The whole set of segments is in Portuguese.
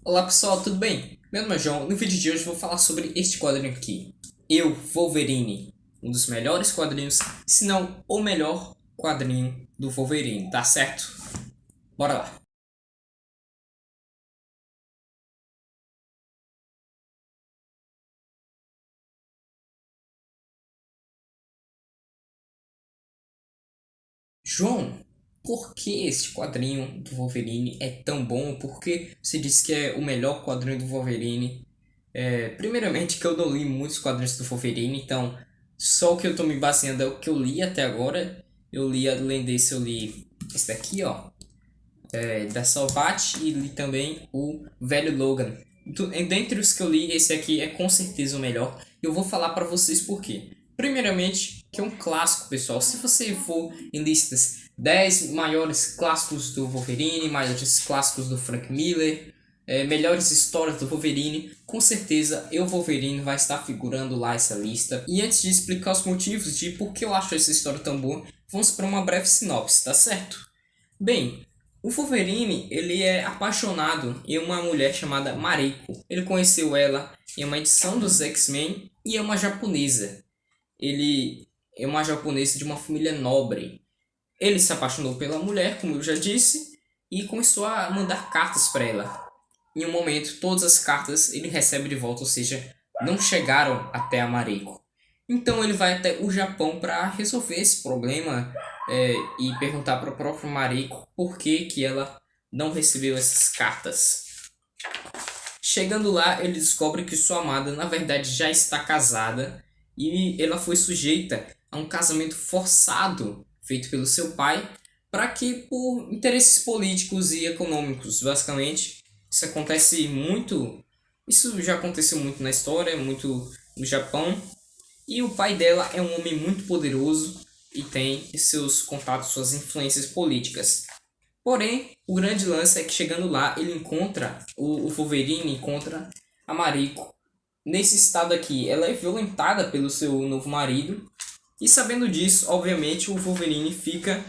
Olá pessoal, tudo bem? Meu nome é João. No vídeo de hoje eu vou falar sobre este quadrinho aqui. Eu, Wolverine. Um dos melhores quadrinhos, se não o melhor quadrinho do Wolverine, tá certo? Bora lá. João, por que este quadrinho do Wolverine é tão bom? Por que você disse que é o melhor quadrinho do Wolverine? Primeiramente que eu não li muitos quadrinhos do Wolverine, então só o que eu tô me baseando é o que eu li até agora. Eu li, além desse, eu li esse daqui, ó. Da Salvat e li também o Velho Logan. Dentre os que eu li, esse aqui é com certeza o melhor. Eu vou falar para vocês por quê. Primeiramente, que é um clássico, pessoal. Se você for em listas 10 maiores clássicos do Wolverine, maiores clássicos do Frank Miller, melhores histórias do Wolverine, com certeza eu, Wolverine, vai estar figurando lá essa lista. E antes de explicar os motivos de por que eu acho essa história tão boa, vamos para uma breve sinopse, tá certo? Bem, o Wolverine, ele é apaixonado em uma mulher chamada Mariko. Ele conheceu ela em uma edição dos X-Men e é uma japonesa. Ele é uma japonesa de uma família nobre. Ele se apaixonou pela mulher, como eu já disse, e começou a mandar cartas para ela. Em um momento, todas as cartas ele recebe de volta, ou seja, não chegaram até a Mariko. Então ele vai até o Japão para resolver esse problema e perguntar para o próprio Mariko por que, que ela não recebeu essas cartas. Chegando lá, ele descobre que sua amada na verdade já está casada e ela foi sujeita a um casamento forçado feito pelo seu pai para que por interesses políticos e econômicos, basicamente. Isso acontece muito, isso já aconteceu muito na história, muito no Japão. E o pai dela é um homem muito poderoso e tem seus contatos, suas influências políticas. Porém, o grande lance é que chegando lá, ele encontra, o Wolverine encontra a Mariko. Nesse estado aqui, ela é violentada pelo seu novo marido. E sabendo disso, obviamente, o Wolverine fica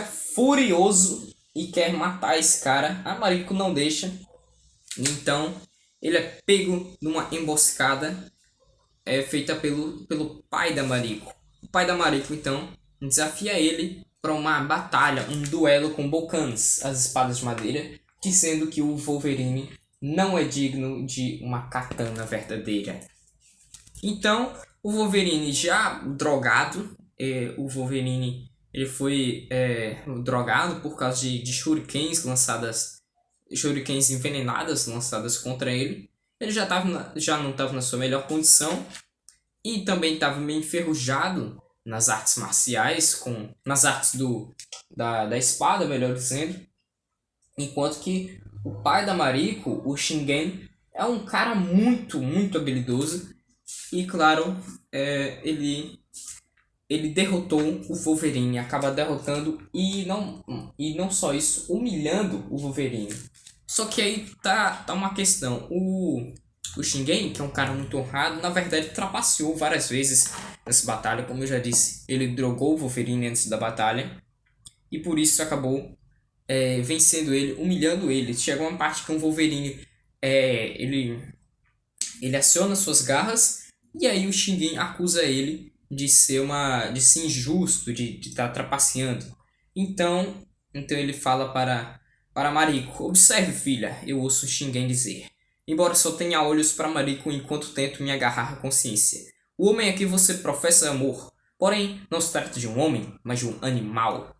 furioso e quer matar esse cara. A Mariko não deixa. Então, ele é pego numa emboscada feita pelo pai da Mariko. O pai da Mariko, então, desafia ele para uma batalha, um duelo com Bokans, as espadas de madeira, dizendo que o Wolverine não é digno de uma katana verdadeira. Então, o Wolverine já drogado, o Wolverine ele foi drogado por causa de shurikens lançadas, shurikens envenenadas lançadas contra ele. Ele já não estava na sua melhor condição e também estava meio enferrujado nas artes marciais, nas artes da espada, melhor dizendo. Enquanto que o pai da Mariko, o Shingen, é um cara muito habilidoso. E claro, ele derrotou o Wolverine, acaba derrotando e não só isso, humilhando o Wolverine. Só que aí tá uma questão. O Shingen, que é um cara muito honrado, na verdade trapaceou várias vezes nessa batalha, como eu já disse. Ele drogou o Wolverine antes da batalha e por isso acabou vencendo ele, humilhando ele. Chegou uma parte que o Wolverine ele aciona suas garras e aí o Shingen acusa ele de ser injusto, de estar trapaceando. Então, então ele fala para Mariko: observe, filha, eu ouço o Shingen dizer. Embora só tenha olhos para Mariko enquanto tento me agarrar à consciência. O homem a que você professa amor, porém, não se trata de um homem, mas de um animal,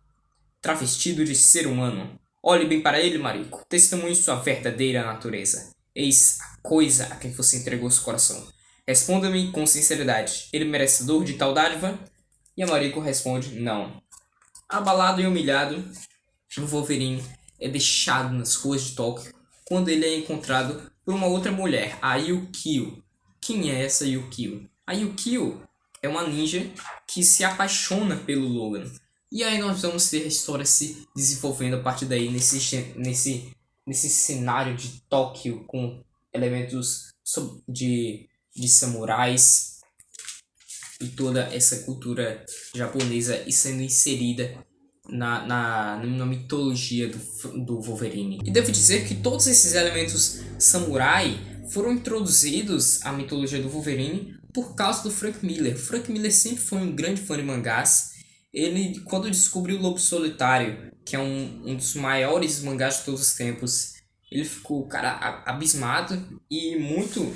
travestido de ser humano. Olhe bem para ele, Mariko. Testemunhe sua verdadeira natureza. Eis a coisa a quem você entregou seu coração. Responda-me com sinceridade. Ele merece dor de tal dádiva? E a Mariko responde: não. Abalado e humilhado, o Wolverine é deixado nas ruas de Tóquio quando ele é encontrado por uma outra mulher, a Yukio. Quem é essa Yukio? A Yukio é uma ninja que se apaixona pelo Logan. E aí nós vamos ter a história se desenvolvendo a partir daí nesse cenário de Tóquio com elementos de samurais e toda essa cultura japonesa e sendo inserida na mitologia do Wolverine. E devo dizer que todos esses elementos samurai foram introduzidos à mitologia do Wolverine por causa do Frank Miller. Frank Miller sempre foi um grande fã de mangás. Ele, quando descobriu o Lobo Solitário, que é um dos maiores mangás de todos os tempos, ele ficou, cara, abismado e muito...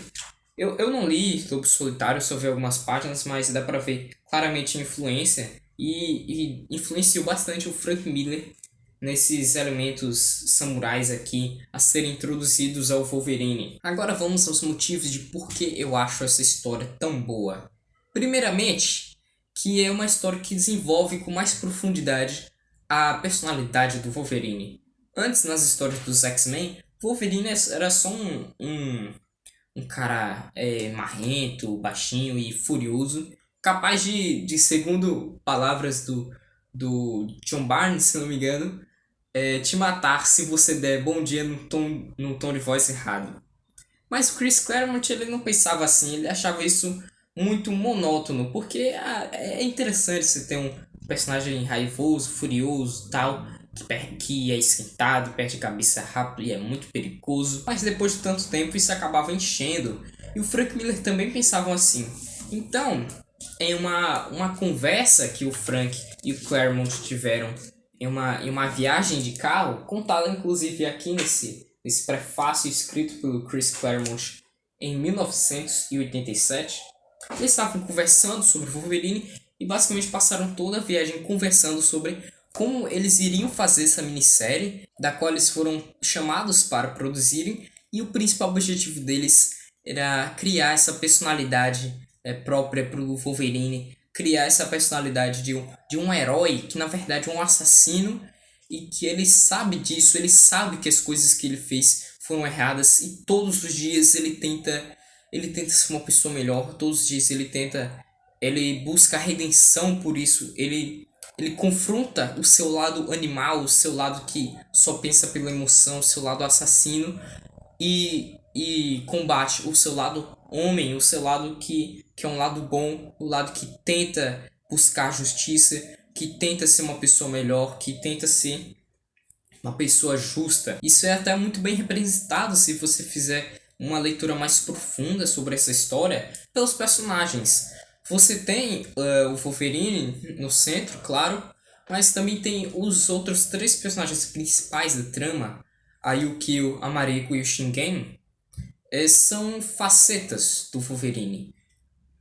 Eu não li Lobo Solitário, só vi algumas páginas, mas dá pra ver claramente a influência e influenciou bastante o Frank Miller nesses elementos samurais aqui a serem introduzidos ao Wolverine. Agora vamos aos motivos de por que eu acho essa história tão boa. Primeiramente, que é uma história que desenvolve com mais profundidade a personalidade do Wolverine. Antes, nas histórias dos X-Men, Wolverine era só um cara marrento, baixinho e furioso, capaz de segundo palavras do John Barnes, se não me engano, te matar se você der bom dia num tom de voz errado. Mas o Chris Claremont ele não pensava assim, ele achava isso muito monótono, porque é interessante você ter um personagem raivoso, furioso, tal, que é esquentado, perde a cabeça rápido e é muito perigoso. Mas depois de tanto tempo isso acabava enchendo. E o Frank Miller também pensavam assim. Então, em uma conversa que o Frank e o Claremont tiveram em uma viagem de carro, contada inclusive aqui nesse prefácio escrito pelo Chris Claremont em 1987, eles estavam conversando sobre Wolverine e basicamente passaram toda a viagem conversando sobre como eles iriam fazer essa minissérie, da qual eles foram chamados para produzirem, e o principal objetivo deles era criar essa personalidade própria para o Wolverine, criar essa personalidade de um herói que na verdade é um assassino e que ele sabe disso, ele sabe que as coisas que ele fez foram erradas e todos os dias ele tenta ser uma pessoa melhor, todos os dias ele busca a redenção por isso, ele confronta o seu lado animal, o seu lado que só pensa pela emoção, o seu lado assassino e combate o seu lado homem, o seu lado que é um lado bom, o lado que tenta buscar justiça, que tenta ser uma pessoa melhor, que tenta ser uma pessoa justa. Isso é até muito bem representado se você fizer uma leitura mais profunda sobre essa história pelos personagens. Você tem o Wolverine no centro, claro, mas também tem os outros três personagens principais da trama, a Yukio, a Mariko e o Shingen, são facetas do Wolverine.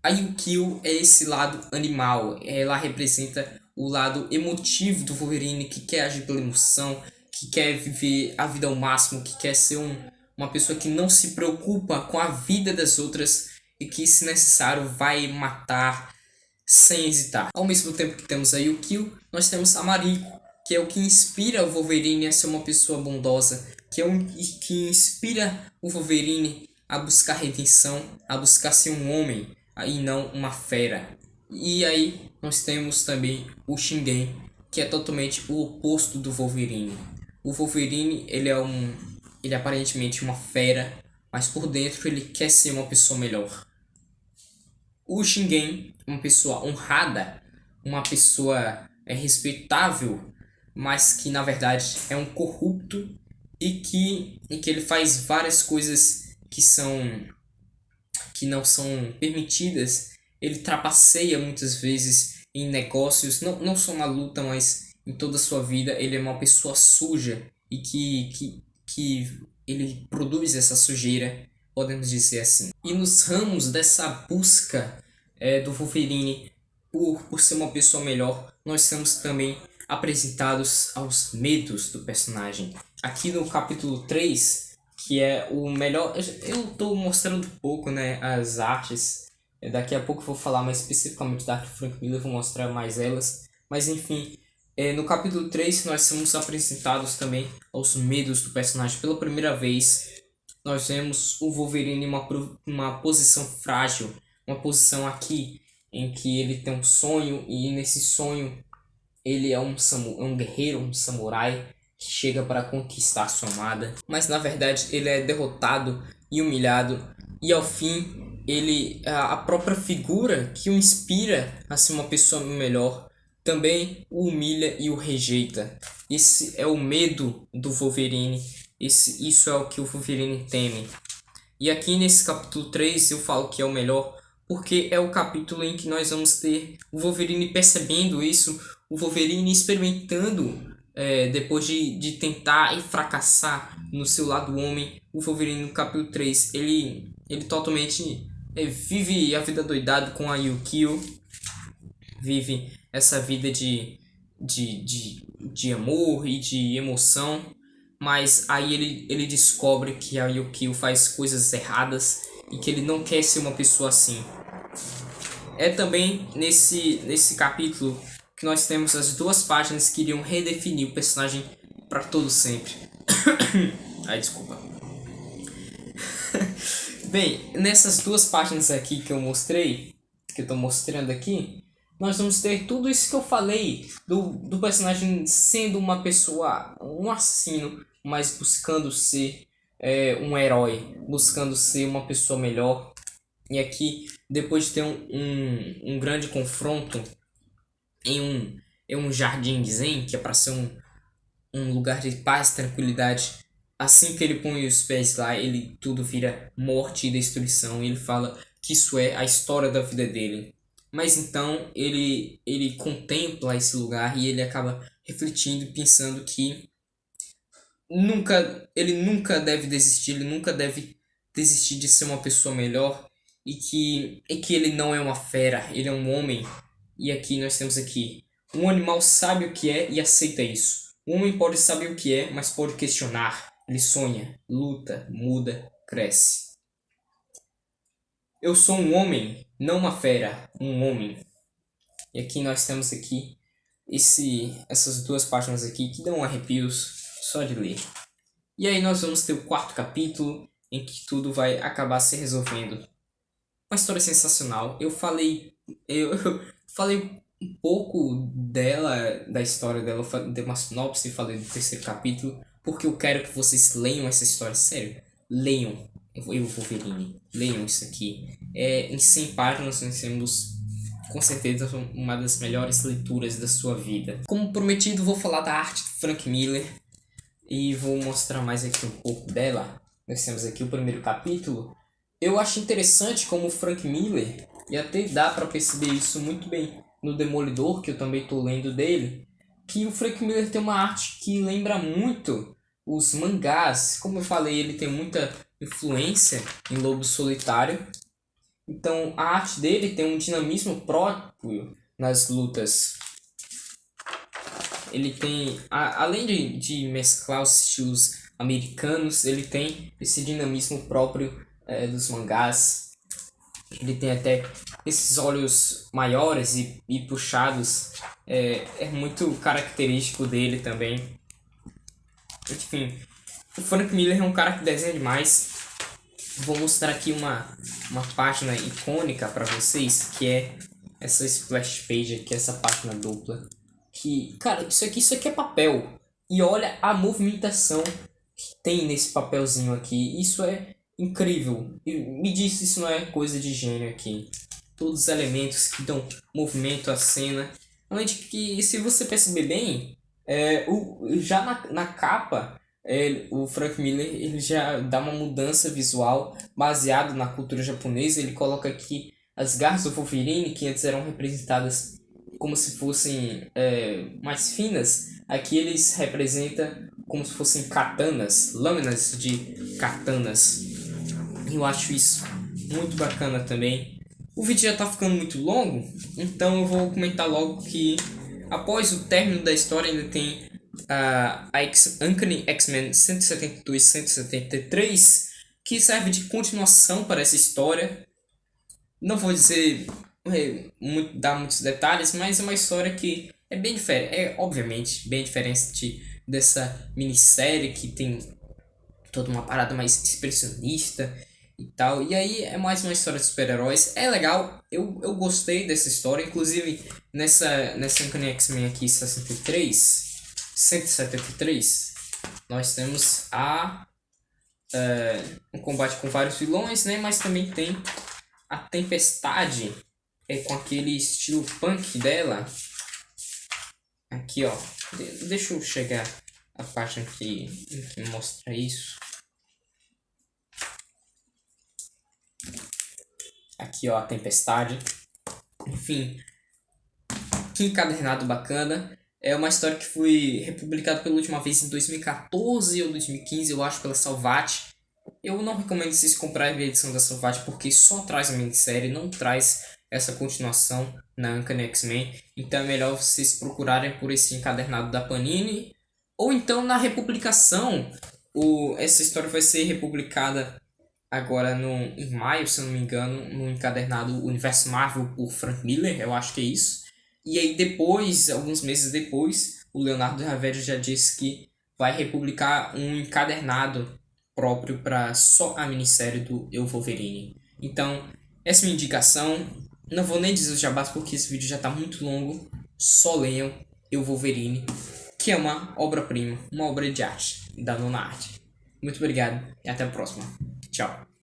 A Yukio é esse lado animal, ela representa o lado emotivo do Wolverine, que quer agir pela emoção, que quer viver a vida ao máximo, que quer ser uma pessoa que não se preocupa com a vida das outras e que, se necessário, vai matar sem hesitar. Ao mesmo tempo que temos a Yukio, nós temos a Mariko, que é o que inspira o Wolverine a ser uma pessoa bondosa, que inspira o Wolverine a buscar redenção, a buscar ser um homem e não uma fera. E aí nós temos também o Shingen, que é totalmente o oposto do Wolverine. O Wolverine ele é aparentemente uma fera, mas por dentro ele quer ser uma pessoa melhor. O Shingen, uma pessoa honrada, uma pessoa respeitável, mas que na verdade é um corrupto e que ele faz várias coisas que não são permitidas. Ele trapaceia muitas vezes em negócios, não só na luta, mas em toda a sua vida. Ele é uma pessoa suja e que ele produz essa sujeira, podemos dizer assim. E nos ramos dessa busca do Wolverine por ser uma pessoa melhor, nós somos também apresentados aos medos do personagem. Aqui no capítulo 3, que é o melhor... Eu estou mostrando pouco, né, as artes. Daqui a pouco eu vou falar mais especificamente da arte do Frank Miller, vou mostrar mais elas. Mas enfim, no capítulo 3 nós somos apresentados também aos medos do personagem. Pela primeira vez, nós vemos o Wolverine em uma posição frágil. Uma posição aqui em que ele tem um sonho e nesse sonho ele é um guerreiro, um samurai que chega para conquistar sua amada, mas na verdade ele é derrotado e humilhado e ao fim ele a própria figura que o inspira a ser uma pessoa melhor também o humilha e o rejeita. Esse é o medo do Wolverine. Isso é o que o Wolverine teme. E aqui nesse capítulo 3 eu falo que é o melhor, porque é o capítulo em que nós vamos ter o Wolverine percebendo isso, o Wolverine experimentando, depois de tentar e fracassar no seu lado homem. O Wolverine no capítulo 3 ele totalmente vive a vida doidado com a Yukio, vive essa vida de amor e de emoção, mas aí ele descobre que a Yukio faz coisas erradas e que ele não quer ser uma pessoa assim. É também nesse capítulo que nós temos as duas páginas que iriam redefinir o personagem para todo sempre. Ai, desculpa. Bem, nessas duas páginas aqui que eu mostrei, que eu tô mostrando aqui, nós vamos ter tudo isso que eu falei do personagem sendo uma pessoa, um assassino, mas buscando ser um herói, buscando ser uma pessoa melhor. E aqui, depois de ter um grande confronto em um jardim zen, que é para ser um lugar de paz e tranquilidade, assim que ele põe os pés lá, tudo vira morte e destruição. Ele fala que isso é a história da vida dele. Mas então ele contempla esse lugar e ele acaba refletindo e pensando que ele nunca deve desistir, ele nunca deve desistir de ser uma pessoa melhor e que ele não é uma fera, ele é um homem. E aqui nós temos aqui, um animal sabe o que é e aceita isso. Um homem pode saber o que é, mas pode questionar. Ele sonha, luta, muda, cresce. Eu sou um homem, não uma fera, um homem. E aqui nós temos aqui essas duas páginas aqui que dão arrepios só de ler. E aí nós vamos ter o quarto capítulo em que tudo vai acabar se resolvendo. Uma história sensacional. Eu falei um pouco da história dela, eu dei uma sinopse e falei do terceiro capítulo, porque eu quero que vocês leiam essa história, sério. Leiam Eu Wolverine. Leiam isso aqui. Em 100 páginas nós temos com certeza uma das melhores leituras da sua vida. Como prometido, vou falar da arte do Frank Miller e vou mostrar mais aqui um pouco dela. Nós temos aqui o primeiro capítulo. Eu acho interessante como o Frank Miller, e até dá para perceber isso muito bem no Demolidor, que eu também estou lendo dele, que o Frank Miller tem uma arte que lembra muito os mangás. Como eu falei, ele tem muita influência em Lobo Solitário. Então a arte dele tem um dinamismo próprio nas lutas. Ele tem, além de mesclar os estilos americanos, ele tem esse dinamismo próprio dos mangás. Ele tem até esses olhos maiores e puxados. É muito característico dele também. Enfim, o Frank Miller é um cara que desenha demais. Vou mostrar aqui uma página icônica para vocês, que é essa splash page aqui, essa página dupla. Que, cara, isso aqui é papel. E olha a movimentação que tem nesse papelzinho aqui. Isso é incrível. E me diz se isso não é coisa de gênio aqui. Todos os elementos que dão movimento à cena. Além de que, se você perceber bem, já na capa, o Frank Miller ele já dá uma mudança visual baseado na cultura japonesa. Ele coloca aqui as garras do Wolverine, que antes eram representadas como se fossem mais finas. Aqui eles representam como se fossem katanas, lâminas de katanas. Eu acho isso muito bacana também. O vídeo já está ficando muito longo, então eu vou comentar logo que após o término da história ainda tem a Uncanny X-Men 172 e 173, que serve de continuação para essa história. Não vou dizer dar muitos detalhes, mas é uma história que é bem diferente, obviamente bem diferente dessa minissérie que tem toda uma parada mais expressionista e tal. E aí é mais uma história de super-heróis. É legal, eu gostei dessa história. Inclusive nessa Uncanny X-Men aqui 173, nós temos um combate com vários vilões, né? Mas também tem a Tempestade com aquele estilo punk dela. Aqui, ó. Deixa eu chegar a página que mostra isso. Aqui, ó, a Tempestade. Enfim, que encadernado bacana. É uma história que foi republicada pela última vez em 2014 ou 2015, eu acho, pela Salvat. Eu não recomendo vocês comprarem a edição da Salvat porque só traz a minissérie, não traz essa continuação na Uncanny X-Men. Então é melhor vocês procurarem por esse encadernado da Panini. Ou então na republicação. Essa história vai ser republicada agora em maio, se eu não me engano, no encadernado Universo Marvel por Frank Miller, eu acho que é isso. E aí depois, alguns meses depois, o Leonardo Ravera já disse que vai republicar um encadernado próprio para só a minissérie do Eu Wolverine. Então, essa é minha indicação. Não vou nem dizer os jabás porque esse vídeo já está muito longo. Só leiam Eu Wolverine, que é uma obra-prima, uma obra de arte da Nona Arte. Muito obrigado e até a próxima. Tchau.